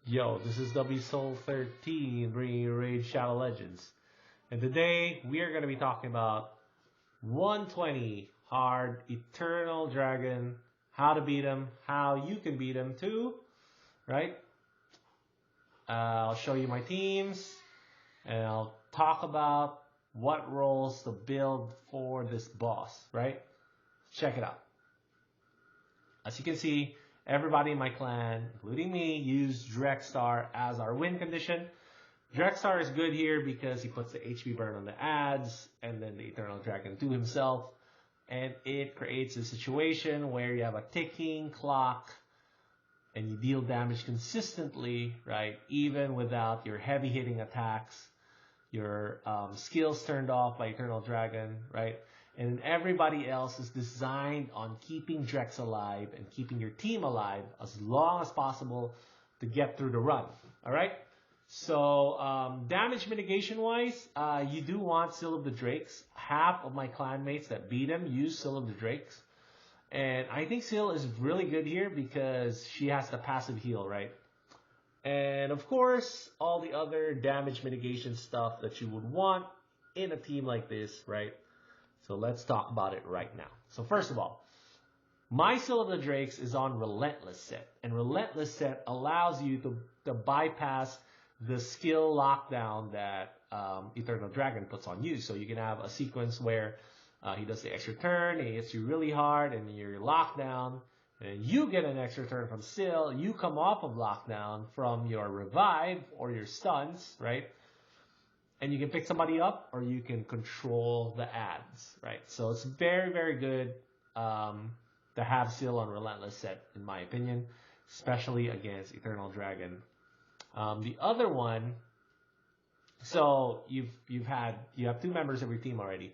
Yo, this is WSoul13 bringing you Raid Shadow Legends. And today we are going to be talking about 120 hard Eternal Dragon, how to beat him, how you can beat him too, right? I'll show you my teams and I'll talk about what roles to build for this boss, right? Check it out. As you can see, everybody in my clan, including me, use Drexstar as our win condition. Drexstar is good here because he puts the HP burn on the ads and then the Eternal Dragon to himself. And it creates a situation where you have a ticking clock and you deal damage consistently, right? Even without your heavy hitting attacks, your skills turned off by Eternal Dragon, right? And everybody else is designed on keeping Drex alive and keeping your team alive as long as possible to get through the run. All right. So damage mitigation wise, you do want Seal of the Drakes. Half of my clanmates that beat him use Seal of the Drakes. And I think Seal is really good here because she has the passive heal, right? And of course, all the other damage mitigation stuff that you would want in a team like this, right? So let's talk about it right now. So first of all, my Seal of the Drakes is on Relentless set. And Relentless set allows you to bypass the skill lockdown that Eternal Dragon puts on you. So you can have a sequence where he does the extra turn, he hits you really hard, and you're locked down. And you get an extra turn from Seal. You come off of lockdown from your revive or your stuns, right? And you can pick somebody up or you can control the ads, right? So it's very, very good to have Seal on Relentless set, in my opinion, especially against Eternal Dragon. The other one, so you have two members of your team already.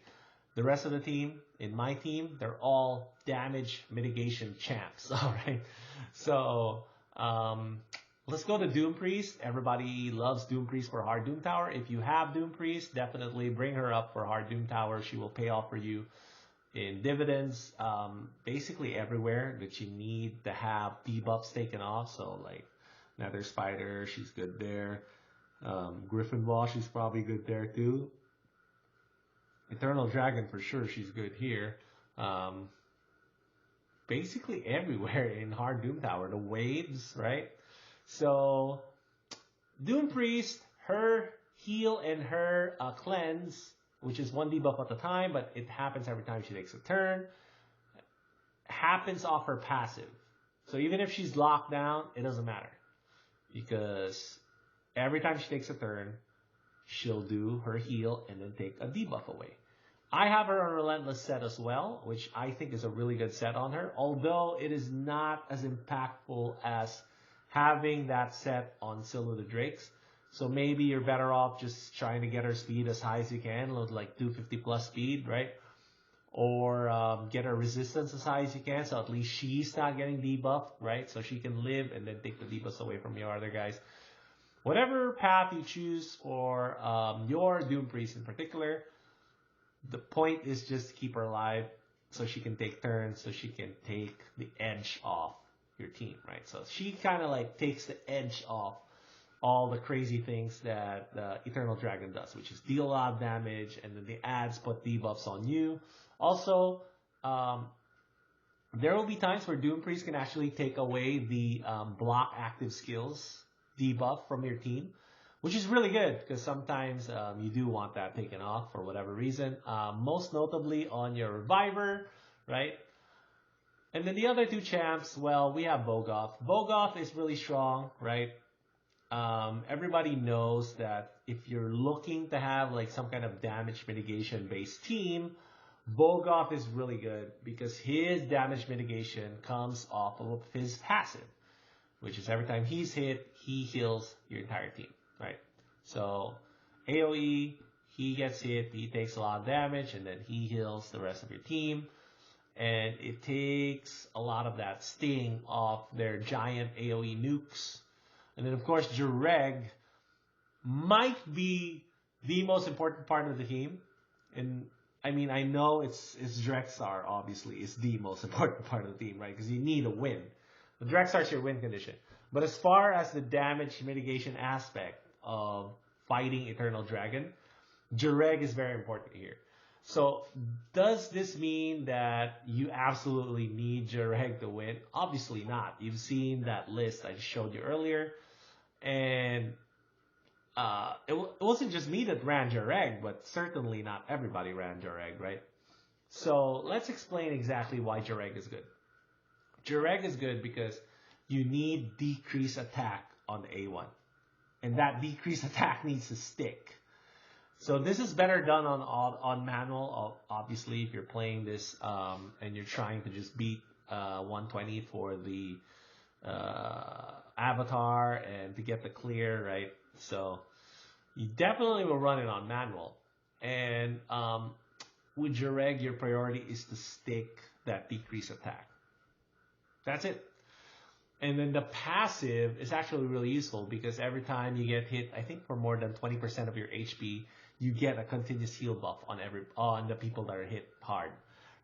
The rest of the team, in my team, they're all damage mitigation champs, all right? So let's go to Doom Priest. Everybody loves Doom Priest for Hard Doom Tower. If you have Doom Priest, definitely bring her up for Hard Doom Tower. She will pay off for you in dividends, basically everywhere that you need to have debuffs taken off. So like Nether Spider, she's good there. Griffin Ball, she's probably good there too. Eternal Dragon for sure, she's good here. Basically everywhere in Hard Doom Tower, the waves, right? So Doom Priest, her heal and her cleanse, which is one debuff at a time, but it happens every time she takes a turn, happens off her passive. So even if she's locked down, it doesn't matter. Because every time she takes a turn, she'll do her heal and then take a debuff away. I have her on Relentless set as well, which I think is a really good set on her, although it is not as impactful as having that set on Seal of the Drakes. So maybe you're better off just trying to get her speed as high as you can, like 250 plus speed, right? Or get her resistance as high as you can, so at least she's not getting debuffed, right? So she can live and then take the debuffs away from your other guys. Whatever path you choose for your Doom Priest in particular, the point is just to keep her alive so she can take turns, so she can take the edge off your team, right? So she kind of like takes the edge off all the crazy things that the Eternal Dragon does, which is deal a lot of damage and then the ads put debuffs on you. Also, there will be times where Doom Priest can actually take away the block active skills debuff from your team, which is really good because sometimes you do want that taken off for whatever reason. Most notably on your Reviver, right? And then the other two champs, well, we have Bogoth. Bogoth is really strong, right? Everybody knows that if you're looking to have like some kind of damage mitigation based team, Bogoth is really good because his damage mitigation comes off of his passive, which is every time he's hit, he heals your entire team, right? So AoE, he gets hit, he takes a lot of damage, and then he heals the rest of your team. And it takes a lot of that sting off their giant AoE nukes. And then of course, Jareg might be the most important part of the team. And I mean, I know it's Drexar, obviously, is the most important part of the team, right? Because you need a win. The Drag starts your win condition. But as far as the damage mitigation aspect of fighting Eternal Dragon, Jareg is very important here. So does this mean that you absolutely need Jareg to win? Obviously not. You've seen that list I showed you earlier. And it wasn't just me that ran Jareg, but certainly not everybody ran Jareg, right? So let's explain exactly why Jareg is good. Jareg is good because you need decreased attack on A1. And that decreased attack needs to stick. So this is better done on manual, obviously, if you're playing this and you're trying to just beat 120 for the avatar and to get the clear, right? So you definitely will run it on manual. And with Jareg, your priority is to stick that decreased attack. That's it. And then the passive is actually really useful because every time you get hit, I think for more than 20% of your HP, you get a continuous heal buff on the people that are hit hard,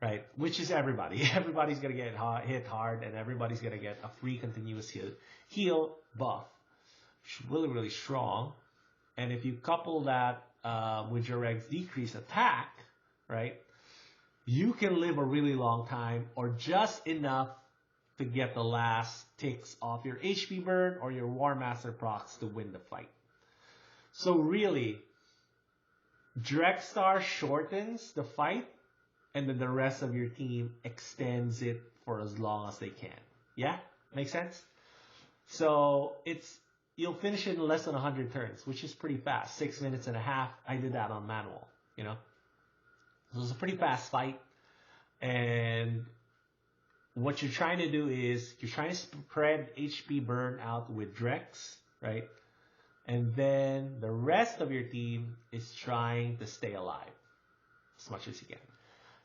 right? Which is everybody. Everybody's gonna get hit hard, and everybody's gonna get a free continuous heal buff, which is really, really strong. And if you couple that with your Reg's decreased attack, right, you can live a really long time or just enough to get the last ticks off your HP burn or your War Master procs to win the fight. So really, Dregstar shortens the fight, and then the rest of your team extends it for as long as they can. Yeah? Make sense? So you'll finish it in less than 100 turns, which is pretty fast. 6 minutes and a half. I did that on manual, you know? So it's a pretty fast fight. And what you're trying to do is you're trying to spread HP burn out with Drex, right? And then the rest of your team is trying to stay alive as much as you can.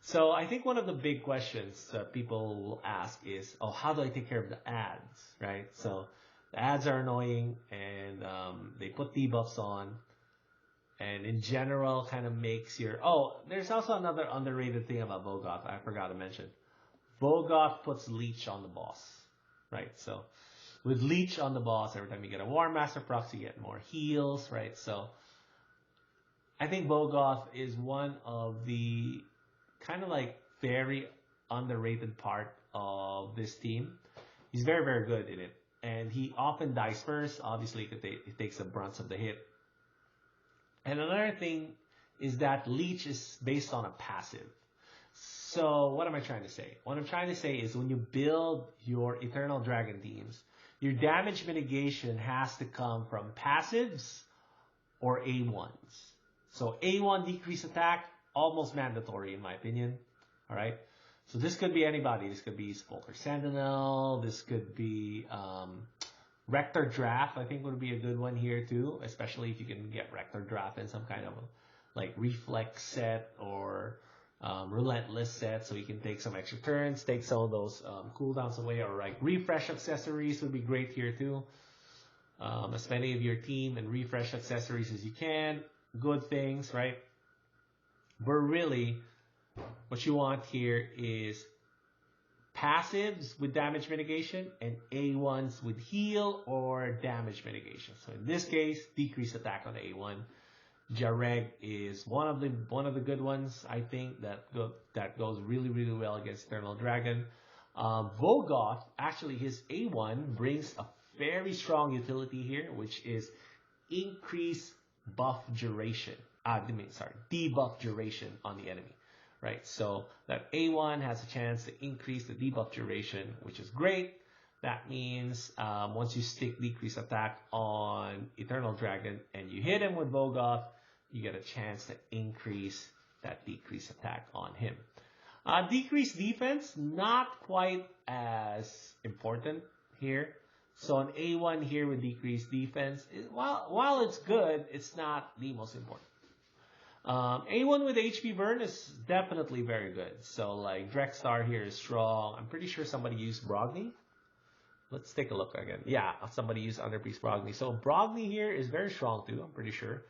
So I think one of the big questions that people will ask is, oh, how do I take care of the ads, right? So the ads are annoying, and they put debuffs on, and in general kind of makes your... Oh, there's also another underrated thing about Vogoth I forgot to mention. Vogoth puts Leech on the boss, right? So with Leech on the boss, every time you get a War Master proc, you get more heals, right? So I think Vogoth is one of the kind of like very underrated part of this team. He's very, very good in it. And he often dies first, obviously, because he takes the brunt of the hit. And another thing is that Leech is based on a passive. So what am I trying to say? What I'm trying to say is when you build your Eternal Dragon teams, your damage mitigation has to come from passives or A1s. So A1 decrease attack, almost mandatory in my opinion. All right. So this could be anybody. This could be Spolker Sentinel. This could be Rector Draft. I think would be a good one here too, especially if you can get Rector Draft in some kind of like reflex set or relentless set, so you can take some extra turns, take some of those cooldowns away, or like refresh accessories would be great here too. As many of your team and refresh accessories as you can. Good things, right? But really, what you want here is passives with damage mitigation and A1s with heal or damage mitigation. So in this case, decrease attack on the A1. Jareg is one of the good ones, I think, that goes really, really well against Eternal Dragon. Vogoth, actually his A1 brings a very strong utility here, which is increase buff duration. Debuff duration on the enemy, right? So that A1 has a chance to increase the debuff duration, which is great. That means once you stick decrease attack on Eternal Dragon and you hit him with Vogoth, you get a chance to increase that decrease attack on him. Decreased defense, not quite as important here. So an A1 here with decreased defense, while it's good, it's not the most important. A1 with HP burn is definitely very good. So like Dregstar here is strong. I'm pretty sure somebody used Brogni. Let's take a look again. Yeah, somebody used Underpriest Brogni. So Brogni here is very strong too, I'm pretty sure.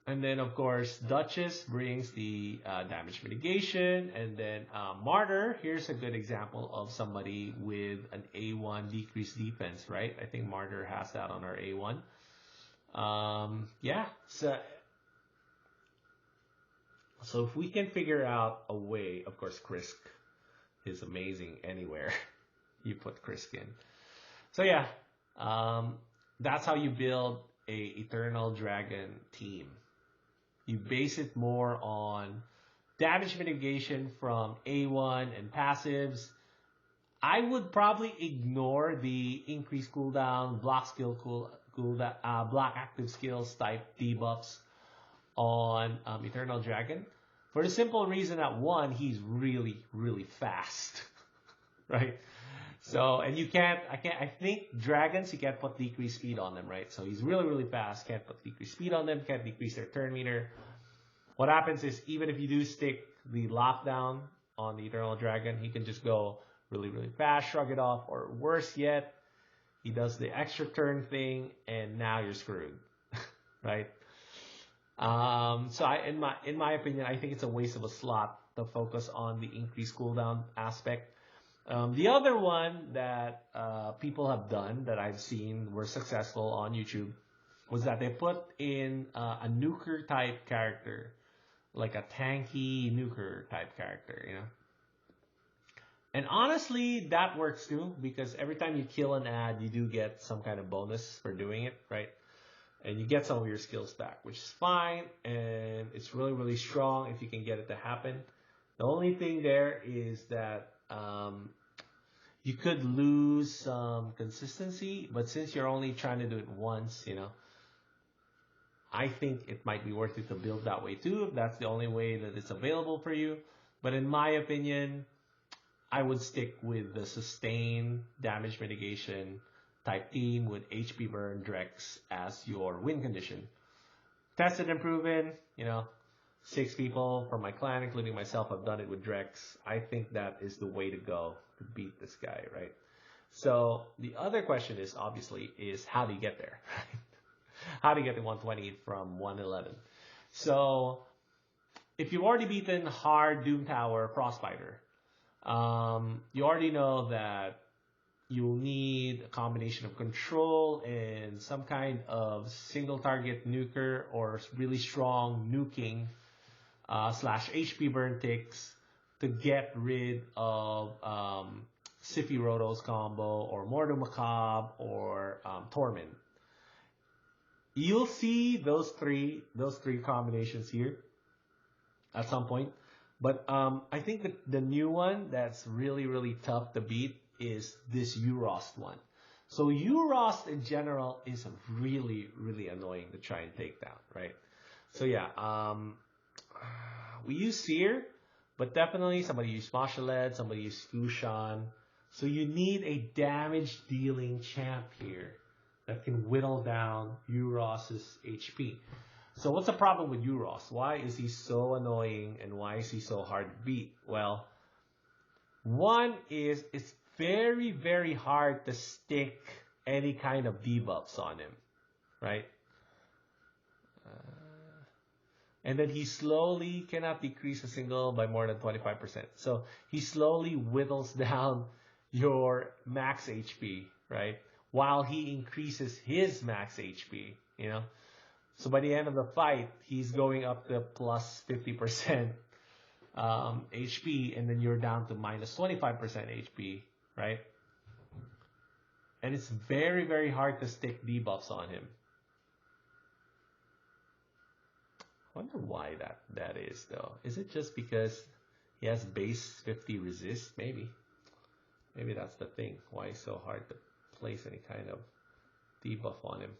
And then, of course, Duchess brings the damage mitigation. And then Martyr, here's a good example of somebody with an A1 decreased defense, right? I think Martyr has that on our A1. Yeah, so if we can figure out a way, of course, Krisk is amazing anywhere you put Krisk in. So yeah, that's how you build a Eternal Dragon team. You base it more on damage mitigation from A1 and passives. I would probably ignore the increased cooldown, block skill block active skills type debuffs on Eternal Dragon, for the simple reason that one, he's really, really fast, right? So, and I think dragons, you can't put decreased speed on them, right? So he's really, really fast, can't put decreased speed on them, can't decrease their turn meter. What happens is, even if you do stick the lockdown on the Eternal Dragon, he can just go really, really fast, shrug it off, or worse yet, he does the extra turn thing, and now you're screwed, right? So in my opinion, I think it's a waste of a slot to focus on the increased cooldown aspect. The other one that people have done that I've seen were successful on YouTube was that they put in a nuker type character, like a tanky nuker type character, you know. And honestly, that works too, because every time you kill an ad, you do get some kind of bonus for doing it, right? And you get some of your skills back, which is fine, and it's really, really strong if you can get it to happen. The only thing there is that you could lose some consistency, but since you're only trying to do it once, you know, I think it might be worth it to build that way too, if that's the only way that it's available for you. But in my opinion, I would stick with the sustain damage mitigation type team with HP burn Drex as your win condition. Tested and proven, you know, 6 people from my clan, including myself, have done it with Drex. I think that is the way to go to beat this guy, right? So the other question is, obviously, is how do you get there? How do you get to 120 from 111? So if you've already beaten Hard, Doom Tower, Frostbiter, you already know that you'll need a combination of control and some kind of single target nuker or really strong nuking slash HP burn ticks to get rid of Siffy Roto's combo or Mordo Macabre or Torment. You'll see those three combinations here at some point. But I think the new one that's really, really tough to beat is this Urost one. So Urost in general is really, really annoying to try and take down, right? So yeah, we use Seer, but definitely somebody use Mashaled, somebody use Fushan. So you need a damage dealing champ here that can whittle down Urost's HP. So what's the problem with Urost? Why is he so annoying and why is he so hard to beat? Well, one is it's very, very hard to stick any kind of debuffs on him, right? And then he slowly cannot decrease a single by more than 25%. So he slowly whittles down your max HP, right? While he increases his max HP, you know? So by the end of the fight, he's going up to plus 50% HP, and then you're down to minus 25% HP, right? And it's very, very hard to stick debuffs on him. I wonder why that is, though. Is it just because he has base 50 resist? Maybe that's the thing. Why it's so hard to place any kind of debuff on him.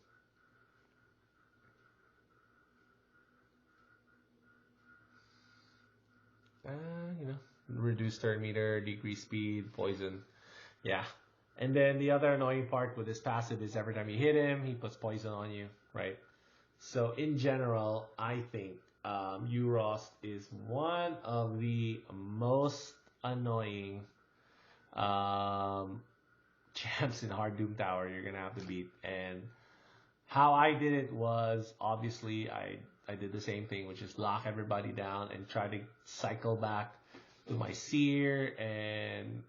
You know, reduce turn meter, decrease speed, poison. Yeah. And then the other annoying part with his passive is every time you hit him, he puts poison on you, right? So in general, I think Urost is one of the most annoying champs in Hard Doom Tower you're going to have to beat. And How I did it was obviously I did the same thing, which is lock everybody down and try to cycle back to my seer and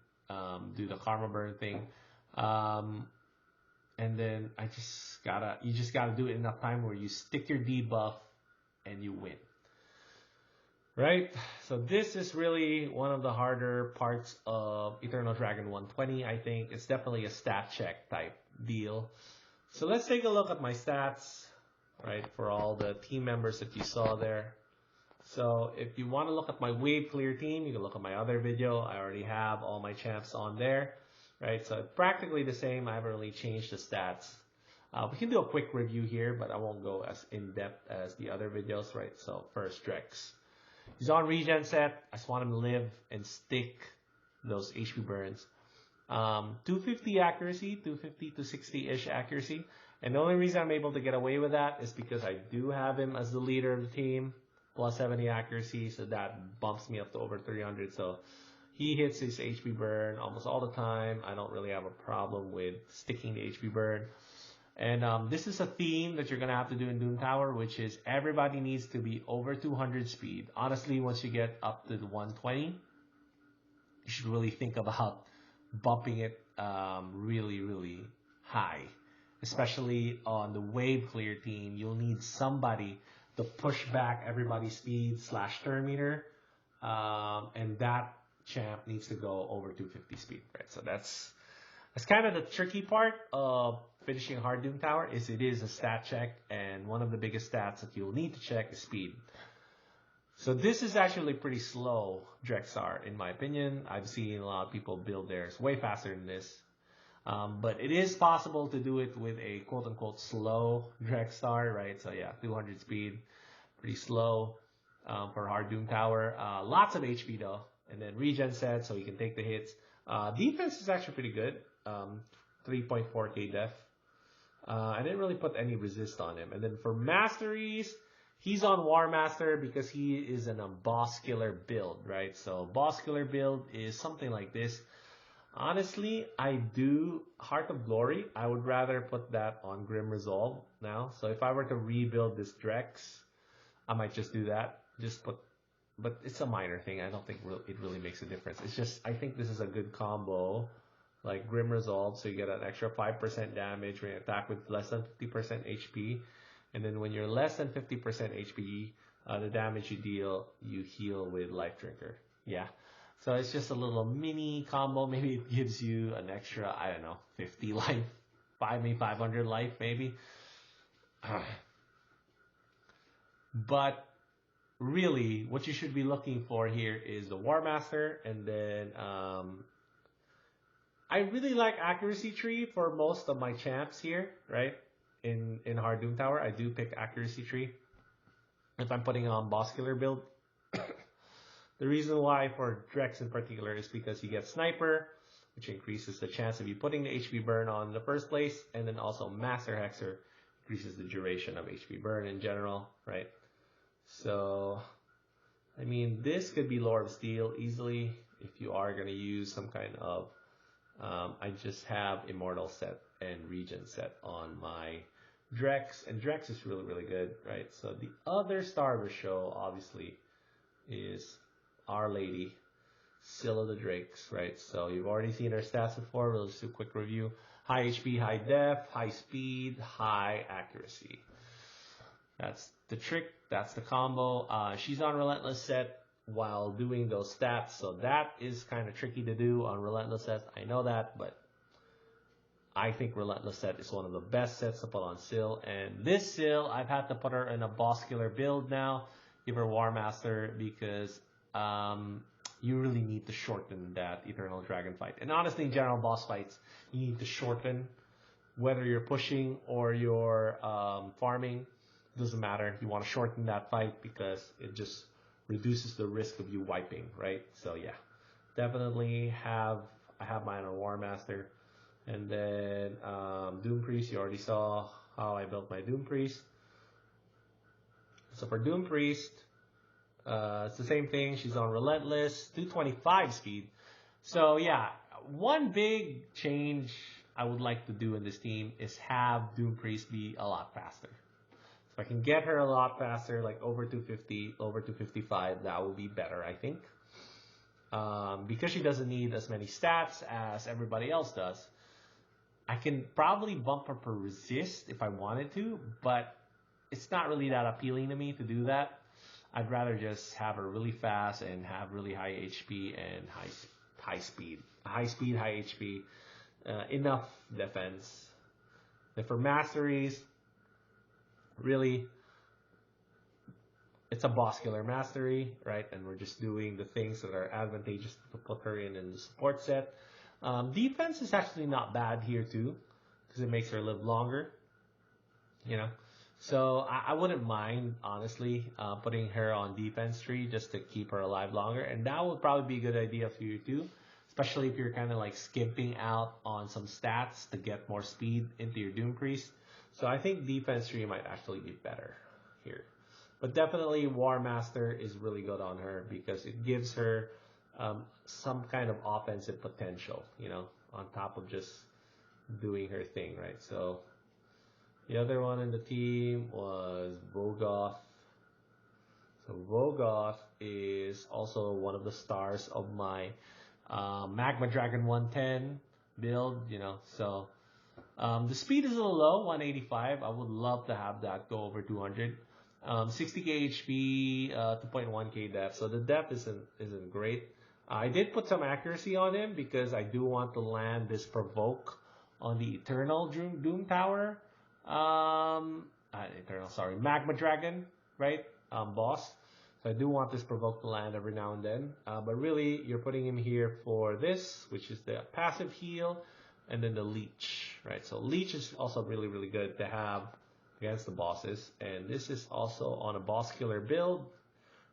do the karma burn thing. And then you just gotta do it enough time where you stick your debuff and you win. Right? So this is really one of the harder parts of Eternal Dragon 120, I think. It's definitely a stat check type deal. So let's take a look at my stats, right, for all the team members that you saw there. So if you want to look at my wave clear team, you can look at my other video. I already have all my champs on there, right? So practically the same. I haven't really changed the stats. We can do a quick review here, but I won't go as in-depth as the other videos, right? So first, Drex. He's on regen set. I just want him to live and stick those HP burns. 250 accuracy, 250 to 60-ish accuracy. And the only reason I'm able to get away with that is because I do have him as the leader of the team, plus 70 accuracy, so that bumps me up to over 300. So he hits his HP burn almost all the time. I don't really have a problem with sticking the HP burn. And this is a theme that you're going to have to do in Doom Tower, which is everybody needs to be over 200 speed. Honestly, once you get up to the 120, you should really think about bumping it really, really high. Especially on the wave clear team, you'll need somebody to push back everybody's speed / turn meter. And that champ needs to go over 250 speed, right? So that's kind of the tricky part of finishing hard Doom Tower. Is it is a stat check, and one of the biggest stats that you'll need to check is speed. So this is actually pretty slow Drexar, in my opinion. I've seen a lot of people build theirs way faster than this. But it is possible to do it with a quote-unquote slow Drexar, right? So yeah, 200 speed, pretty slow for hard Doom Tower. Lots of HP though, and then regen set so he can take the hits. Defense is actually pretty good. 3.4k def. I didn't really put any resist on him. And then for Masteries, he's on War Master because he is in a boss killer build, right? So boss killer build is something like this. Honestly, I do Heart of Glory. I would rather put that on Grim Resolve now. So if I were to rebuild this Drex, I might just do that. But it's a minor thing. I don't think it really makes a difference. It's just, I think this is a good combo. Like Grim Resolve, so you get an extra 5% damage when you attack with less than 50% HP. And then when you're less than 50% HP, the damage you deal, you heal with Life Drinker. Yeah. So it's just a little mini combo. Maybe it gives you an extra, I don't know, 50 life. 500 life, maybe. But really, what you should be looking for here is the War Master, and then I really like accuracy tree for most of my champs here, right? In hard Doom Tower, I do pick accuracy tree if I'm putting on boss killer build. The reason why for Drex in particular is because you get sniper, which increases the chance of you putting the HP burn on in the first place, and then also Master Hexer increases the duration of HP burn in general, right? So, I mean, this could be Lord of Steel easily if you are going to use some kind of I just have Immortal set and Regen set on my Drex, and Drex is really, really good, right? So the other star of the show, obviously, is Our Lady, Scylla the Drakes, right? So you've already seen her stats before. We'll just do a quick review. High HP, high def, high speed, high accuracy. That's the trick. That's the combo. She's on Relentless set while doing those stats, so that is kind of tricky to do on Relentless set. I know that, but I think Relentless set is one of the best sets to put on Syl. And this Syl, I've had to put her in a boss killer build now, give her War Master, because you really need to shorten that Eternal Dragon fight. And honestly, in general boss fights, you need to shorten, whether you're pushing or you're farming, doesn't matter. You want to shorten that fight because it just reduces the risk of you wiping, right? So yeah, definitely I have mine on War Master. And then Doom Priest, you already saw how I built my Doom Priest. So for Doom Priest, it's the same thing. She's on Relentless, 225 speed. So yeah, one big change I would like to do in this team is have Doom Priest be a lot faster. If I can get her a lot faster, like over 250, over 255, that would be better, I think. Because she doesn't need as many stats as everybody else does. I can probably bump up her resist if I wanted to, but it's not really that appealing to me to do that. I'd rather just have her really fast and have really high HP and high speed, high HP, enough defense. And for Masteries, really, it's a boss killer mastery, right? And we're just doing the things that are advantageous to put her in the support set. Defense is actually not bad here too, because it makes her live longer, you know. So I wouldn't mind, honestly, putting her on defense tree just to keep her alive longer. And that would probably be a good idea for you too, especially if you're kind of like skimping out on some stats to get more speed into your Doom Priest. So I think defense tree might actually be better here. But definitely War Master is really good on her because it gives her some kind of offensive potential, you know, on top of just doing her thing, right? So the other one in the team was Vogoth. So Vogoth is also one of the stars of my Magma Dragon 110 build, you know. So the speed is a little low, 185. I would love to have that go over 200. 60k HP, 2.1k depth. So the depth isn't great. I did put some accuracy on him because I do want to land this provoke on the Eternal Doom Tower. Magma Dragon, right? Boss. So I do want this provoke to land every now and then. But really, you're putting him here for this, which is the passive heal, and then the leech, right? So leech is also really, really good to have against the bosses. And this is also on a boss killer build,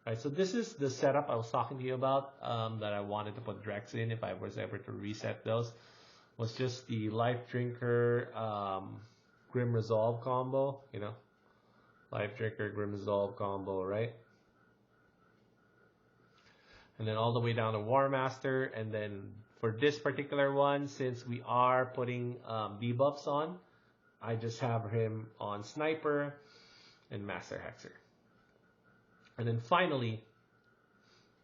right? So this is the setup I was talking to you about that I wanted to put Drex in if I was ever to reset those. Was just the Life Drinker Grim Resolve combo, you know? Life Drinker Grim Resolve combo, right? And then all the way down to War Master. And then for this particular one, since we are putting debuffs on, I just have him on Sniper and Master Hexer. And then finally,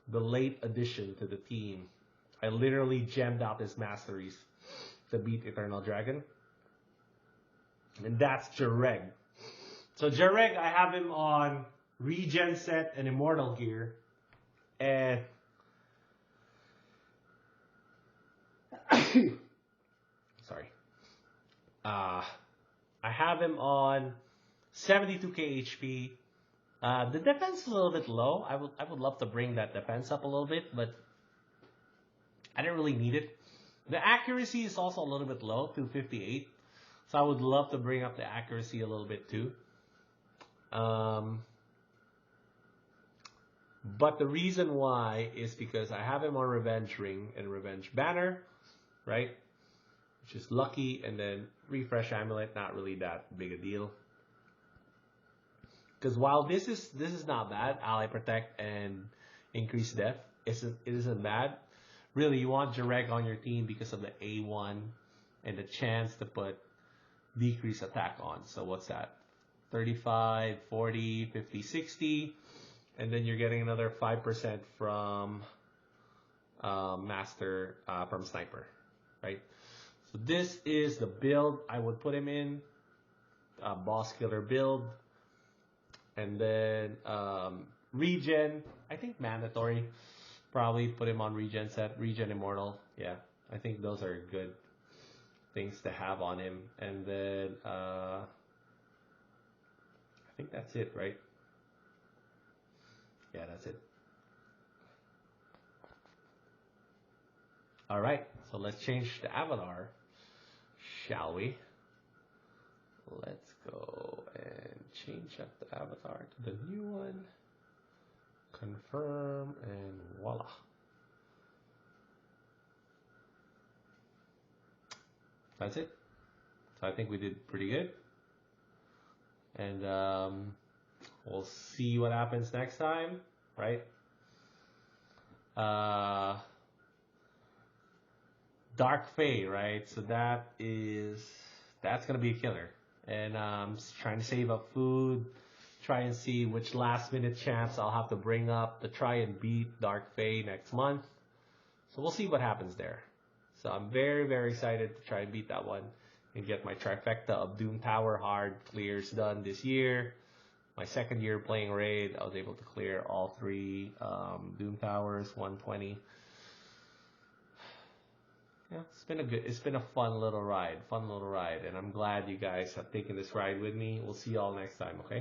the late addition to the team. I literally gemmed out his Masteries to beat Eternal Dragon. And that's Jareg. So Jareg, I have him on Regen set and Immortal gear. And sorry. I have him on 72k HP. The defense is a little bit low. I would love to bring that defense up a little bit, but I didn't really need it. The accuracy is also a little bit low, 258. So I would love to bring up the accuracy a little bit too. But the reason why is because I have him on Revenge Ring and Revenge Banner, right? Which is lucky, and then Refresh Amulet, not really that big a deal. Because while this is not bad, Ally Protect and Increased Death, it isn't bad. Really, you want Jareg on your team because of the A1 and the chance to put decreased attack on. So what's that? 35, 40, 50, 60. And then you're getting another 5% from from Sniper, right? So this is the build I would put him in. Boss Killer build. And then Regen, I think mandatory. Probably put him on Regen set. Regen Immortal. Yeah, I think those are good things to have on him. And then I think that's it, right? Yeah, that's it. All right, so let's change the avatar, shall we? Let's go and change up the avatar to the new one. Confirm, and voila. That's it. So I think we did pretty good. And we'll see what happens next time, right? Dark Fae, right? So that's gonna be a killer. And trying to save up food, try and see which last minute champs I'll have to bring up to try and beat Dark Fae next month. So we'll see what happens there. So I'm very, very excited to try and beat that one and get my trifecta of Doom Tower hard clears done this year. My second year playing Raid, I was able to clear all three Doom Towers, 120. Yeah, it's been a fun little ride, and I'm glad you guys have taken this ride with me. We'll see you all next time, okay?